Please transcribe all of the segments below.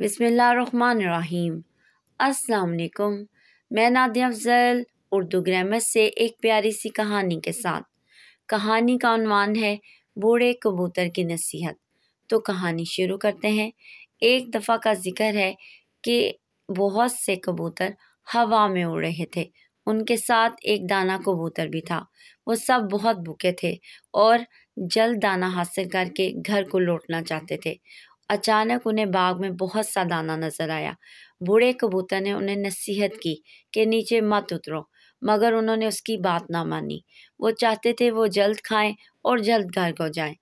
بسم اللہ الرحمن الرحیم۔ السلام علیکم، میں نادیہ افضل اردو گرامر سے ایک پیاری سی کہانی کے ساتھ۔ کہانی کا عنوان ہے بوڑھے کبوتر کی نصیحت۔ تو کہانی شروع کرتے ہیں۔ ایک دفعہ کا ذکر ہے کہ بہت سے کبوتر ہوا میں اڑ رہے تھے۔ ان کے ساتھ ایک دانا کبوتر بھی تھا۔ وہ سب بہت بھوکے تھے اور جلد دانا حاصل کر کے گھر کو لوٹنا چاہتے تھے۔ اچانک انہیں باغ میں بہت سا دانا نظر آیا۔ بوڑھے کبوتر نے انہیں نصیحت کی کہ نیچے مت اترو، مگر انہوں نے اس کی بات نہ مانی۔ وہ چاہتے تھے وہ جلد کھائیں اور جلد گھر کو جائیں۔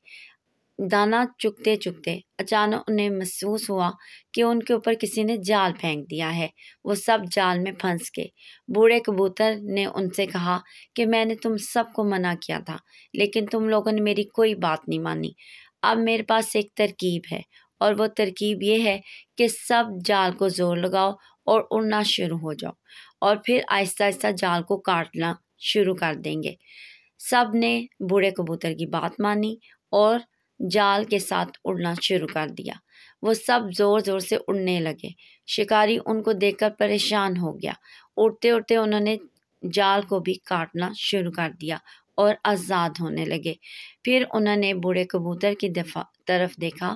دانا چگتے چگتے اچانک انہیں محسوس ہوا کہ ان کے اوپر کسی نے جال پھینک دیا ہے۔ وہ سب جال میں پھنس گئے۔ بوڑھے کبوتر نے ان سے کہا کہ میں نے تم سب کو منع کیا تھا، لیکن تم لوگوں نے میری کوئی بات نہیں مانی۔ اب میرے پاس ایک ترکیب ہے، اور وہ ترکیب یہ ہے کہ سب جال کو زور لگاؤ اور اڑنا شروع ہو جاؤ، اور پھر آہستہ آہستہ جال کو کاٹنا شروع کر دیں گے۔ سب نے بوڑھے کبوتر کی بات مانی اور جال کے ساتھ اڑنا شروع کر دیا۔ وہ سب زور زور سے اڑنے لگے۔ شکاری ان کو دیکھ کر پریشان ہو گیا۔ اڑتے اڑتے انہوں نے جال کو بھی کاٹنا شروع کر دیا اور آزاد ہونے لگے۔ پھر انہوں نے بوڑھے کبوتر کی طرف دیکھا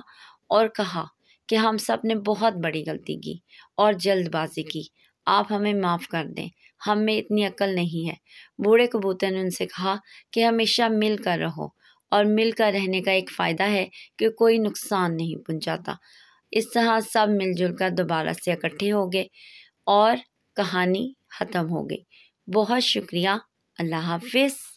اور کہا کہ ہم سب نے بہت بڑی غلطی کی اور جلد بازی کی، آپ ہمیں معاف کر دیں، ہم میں اتنی عقل نہیں ہے۔ بوڑھے کبوتر نے ان سے کہا کہ ہمیشہ مل کر رہو، اور مل کر رہنے کا ایک فائدہ ہے کہ کوئی نقصان نہیں پہنچاتا۔ اس طرح سب مل جل کر دوبارہ سے اکٹھے ہو گئے اور کہانی ختم ہو گئی۔ بہت شکریہ، اللہ حافظ۔